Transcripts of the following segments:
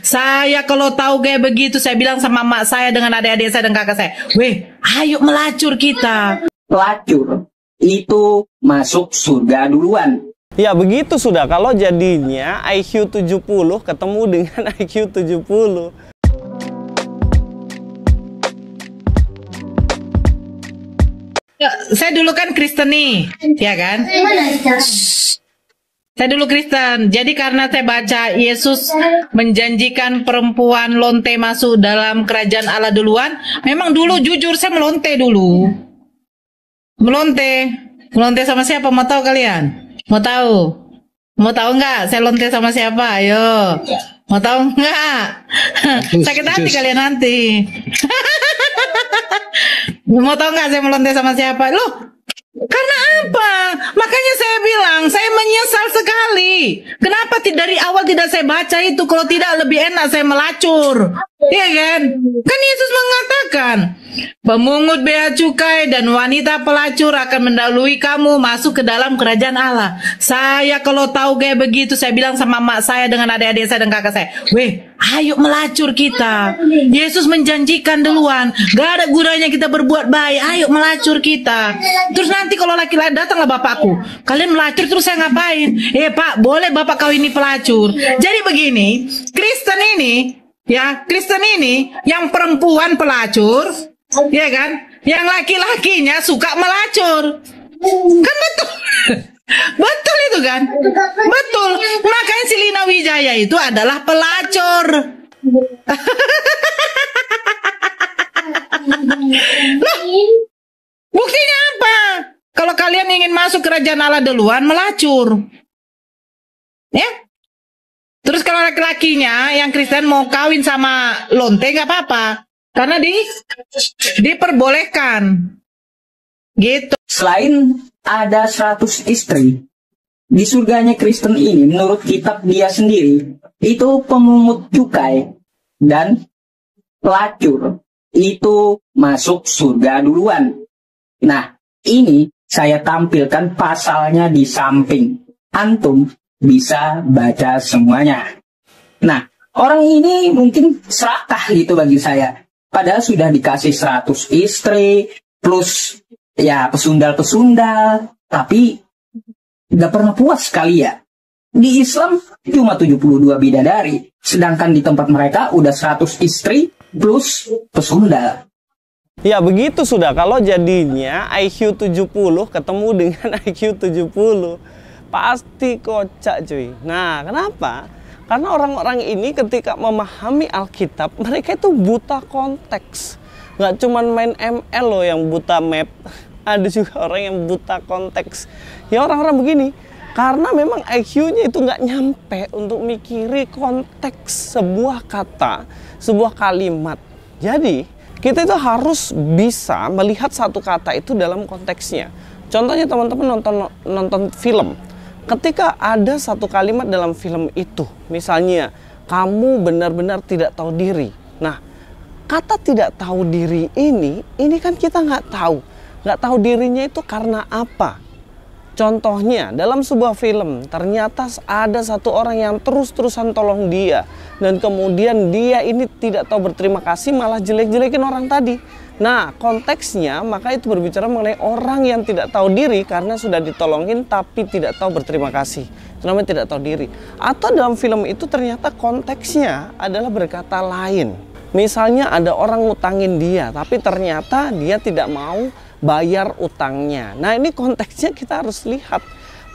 Saya kalau tahu kayak begitu, saya bilang sama mak saya dengan adik-adik saya dan kakak saya, weh, ayo melacur kita. Pelacur itu masuk surga duluan. Ya begitu sudah, kalau jadinya IQ 70 ketemu dengan IQ 70. Ya, saya dulu kan Kristen nih, ya kan? Saya dulu Kristen, jadi karena saya baca Yesus menjanjikan perempuan lonte masuk dalam kerajaan Allah duluan, memang dulu jujur saya melonte dulu. Melonte sama siapa? Mau tahu kalian? Mau tahu? Mau tahu nggak? Saya lonte sama siapa? Ayo, mau tahu nggak? Sakit hati kalian nanti. Mau tahu nggak saya melonte sama siapa? Loh, karena apa? Makanya saya bilang, saya menyesal sekali. Kenapa dari awal tidak saya baca itu? Kalau tidak lebih enak saya melacur. Iya kan? Kan Yesus mengatakan, pemungut bea cukai dan wanita pelacur akan mendahului kamu masuk ke dalam kerajaan Allah. Saya kalau tahu kayak begitu, saya bilang sama mak saya dengan adik-adik saya dan kakak saya, weh, ayo melacur kita. Yesus menjanjikan duluan, gak ada gunanya kita berbuat baik, ayo melacur kita. Terus nanti kalau laki-laki datanglah bapakku, kalian melacur terus saya ngapain? Pak, boleh bapak kau ini pelacur. Jadi begini, Kristen ini yang perempuan pelacur, ya kan? Yang laki-lakinya suka melacur. Kan betul. Betul itu kan? Betul. Makanya si Lina Wijaya itu adalah pelacur. Loh, buktinya apa? Kalau kalian ingin masuk kerajaan Allah duluan, melacur. Ya? Terus kalau laki-lakinya yang Kristen mau kawin sama lonte nggak apa-apa, karena diperbolehkan. Gitu. Selain ada 100 istri, di surganya Kristen ini menurut kitab dia sendiri, itu pemungut cukai dan pelacur itu masuk surga duluan. Nah, ini saya tampilkan pasalnya di samping. Antum bisa baca semuanya. Nah, orang ini mungkin serakah gitu bagi saya. Padahal sudah dikasih 100 istri, plus ya pesundal-pesundal, tapi gak pernah puas sekali ya. Di Islam cuma 72 bidadari, sedangkan di tempat mereka udah 100 istri plus pesundal. Ya begitu sudah, kalau jadinya IQ 70 ketemu dengan IQ 70. Pasti kocak cuy. Nah kenapa? Karena orang-orang ini ketika memahami Alkitab, mereka itu buta konteks. Nggak cuman main ML loh yang buta map. Ada juga orang yang buta konteks. Ya orang-orang begini, karena memang IQ-nya itu nggak nyampe untuk mikiri konteks sebuah kata, sebuah kalimat. Jadi kita itu harus bisa melihat satu kata itu dalam konteksnya. Contohnya teman-teman nonton film. Ketika ada satu kalimat dalam film itu, misalnya, kamu benar-benar tidak tahu diri. Nah, kata tidak tahu diri ini kan kita nggak tahu. Nggak tahu dirinya itu karena apa. Contohnya, dalam sebuah film, ternyata ada satu orang yang terus-terusan tolong dia. Dan kemudian dia ini tidak tahu berterima kasih, malah jelek-jelekin orang tadi. Nah, konteksnya maka itu berbicara mengenai orang yang tidak tahu diri karena sudah ditolongin tapi tidak tahu berterima kasih. Itu namanya tidak tahu diri. Atau dalam film itu ternyata konteksnya adalah berkata lain. Misalnya ada orang ngutangin dia tapi ternyata dia tidak mau bayar utangnya. Nah, ini konteksnya kita harus lihat.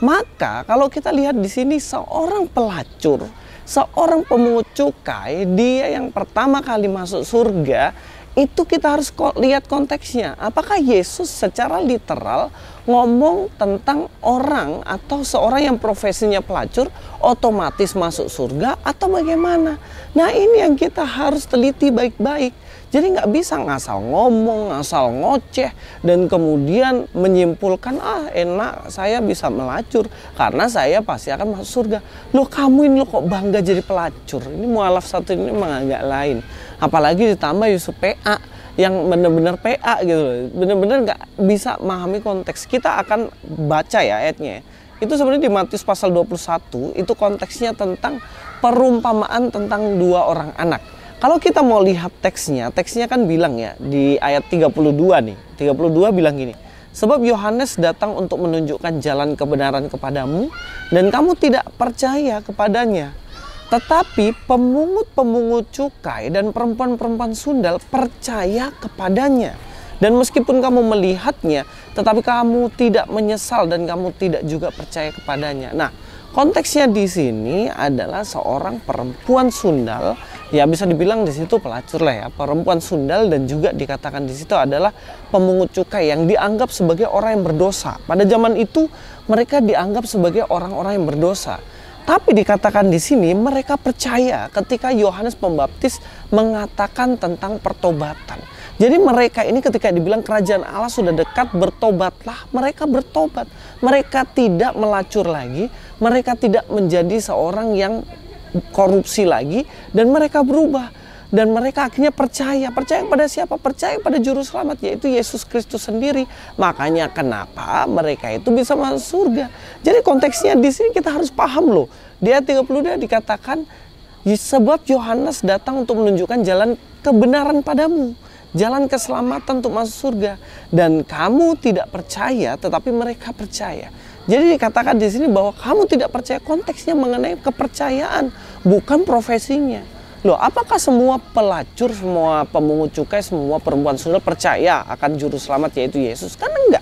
Maka kalau kita lihat di sini seorang pelacur, seorang pemungut cukai, dia yang pertama kali masuk surga, itu kita harus lihat konteksnya. Apakah Yesus secara literal ngomong tentang orang atau seorang yang profesinya pelacur otomatis masuk surga atau bagaimana? Nah ini yang kita harus teliti baik-baik. Jadi nggak bisa ngasal ngomong, ngasal ngoceh, dan kemudian menyimpulkan, enak saya bisa melacur karena saya pasti akan masuk surga. Loh kamu ini kok bangga jadi pelacur? Ini mualaf satu ini memang agak lain. Apalagi ditambah Yusuf PA yang benar-benar PA gitu loh. Benar-benar nggak bisa memahami konteks. Kita akan baca ya ayatnya. itu sebenarnya di Matius pasal 21 itu konteksnya tentang perumpamaan tentang dua orang anak. Kalau kita mau lihat teksnya kan bilang ya di ayat 32 nih. 32 bilang gini. Sebab Yohanes datang untuk menunjukkan jalan kebenaran kepadamu dan kamu tidak percaya kepadanya. Tetapi pemungut-pemungut cukai dan perempuan-perempuan sundal percaya kepadanya. Dan meskipun kamu melihatnya, tetapi kamu tidak menyesal dan kamu tidak juga percaya kepadanya. Nah, konteksnya di sini adalah seorang perempuan sundal, ya bisa dibilang di situ pelacur lah ya, perempuan sundal, dan juga dikatakan di situ adalah pemungut cukai yang dianggap sebagai orang yang berdosa. Pada zaman itu mereka dianggap sebagai orang-orang yang berdosa. Tapi dikatakan di sini mereka percaya ketika Yohanes Pembaptis mengatakan tentang pertobatan. Jadi mereka ini ketika dibilang kerajaan Allah sudah dekat, bertobatlah, mereka bertobat. Mereka tidak melacur lagi, mereka tidak menjadi seorang yang korupsi lagi, dan mereka berubah. Dan mereka akhirnya percaya pada siapa? Percaya pada juru selamat, yaitu Yesus Kristus sendiri. Makanya kenapa mereka itu bisa masuk surga. Jadi konteksnya di sini kita harus paham loh. Di ayat 32 dikatakan, sebab Yohanes datang untuk menunjukkan jalan kebenaran padamu, jalan keselamatan untuk masuk surga. Dan kamu tidak percaya, tetapi mereka percaya. Jadi dikatakan di sini bahwa kamu tidak percaya, konteksnya mengenai kepercayaan, bukan profesinya. Loh, apakah semua pelacur, semua pemungut cukai, semua perempuan sundal percaya akan juru selamat yaitu Yesus? Kan enggak.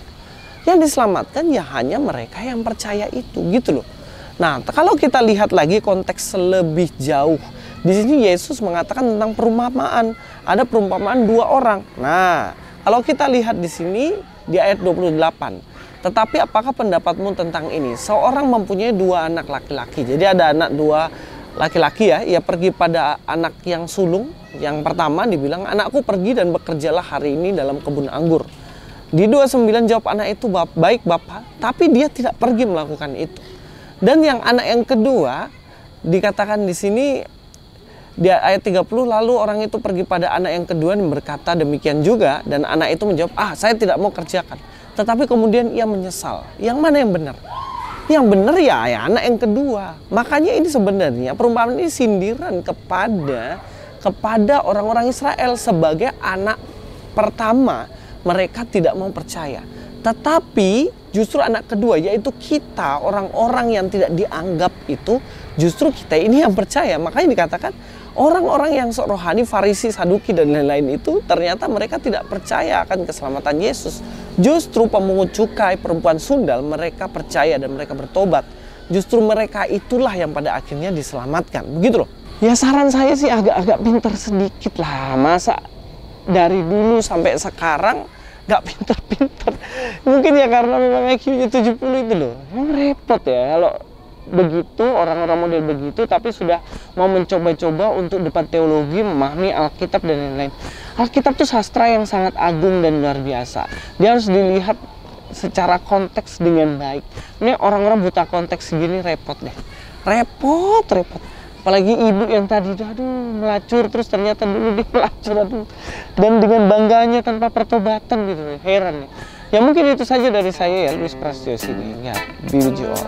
Yang diselamatkan ya hanya mereka yang percaya itu, gitu loh. Nah, kalau kita lihat lagi konteks lebih jauh, di sini Yesus mengatakan tentang perumpamaan. Ada perumpamaan dua orang. Nah, kalau kita lihat di sini di ayat 28. Tetapi apakah pendapatmu tentang ini? Seorang mempunyai dua anak laki-laki. Jadi ada anak dua laki-laki ya, ia pergi pada anak yang sulung. Yang pertama dibilang, anakku pergi dan bekerjalah hari ini dalam kebun anggur. Di 29 jawab anak itu, baik Bapak, tapi dia tidak pergi melakukan itu. Dan yang anak yang kedua dikatakan di sini di ayat 30, lalu orang itu pergi pada anak yang kedua dan berkata demikian juga, dan anak itu menjawab, saya tidak mau kerjakan. Tetapi kemudian ia menyesal. Yang mana yang benar? Yang benar ya anak yang kedua. Makanya ini sebenarnya perumpamaan ini sindiran kepada orang-orang Israel sebagai anak pertama. Mereka tidak mau percaya. Tetapi justru anak kedua, yaitu kita, orang-orang yang tidak dianggap itu, justru kita ini yang percaya. Makanya dikatakan orang-orang yang sok rohani, Farisi, Saduki dan lain-lain itu ternyata mereka tidak percaya akan keselamatan Yesus. Justru pemungut cukai, perempuan sundal, mereka percaya dan mereka bertobat. Justru mereka itulah yang pada akhirnya diselamatkan. Begitu loh. Ya saran saya sih agak-agak pintar sedikit lah. Masa dari dulu sampai sekarang gak pintar-pintar. Mungkin ya karena memang IQ-nya 70 itu loh. Memang repot ya kalau begitu, orang-orang model begitu, tapi sudah mau mencoba-coba untuk debat teologi, memahami Alkitab dan lain-lain. Alkitab itu sastra yang sangat agung dan luar biasa. Dia harus dilihat secara konteks dengan baik. Ini orang-orang buta konteks segini repot deh. Repot. Apalagi ibu yang tadi melacur, terus ternyata dulu dia melacur, dan dengan bangganya tanpa pertobatan gitu. Heran ya. Ya mungkin itu saja dari saya ya, Luis Prasetyo sini. Ya, be with you all.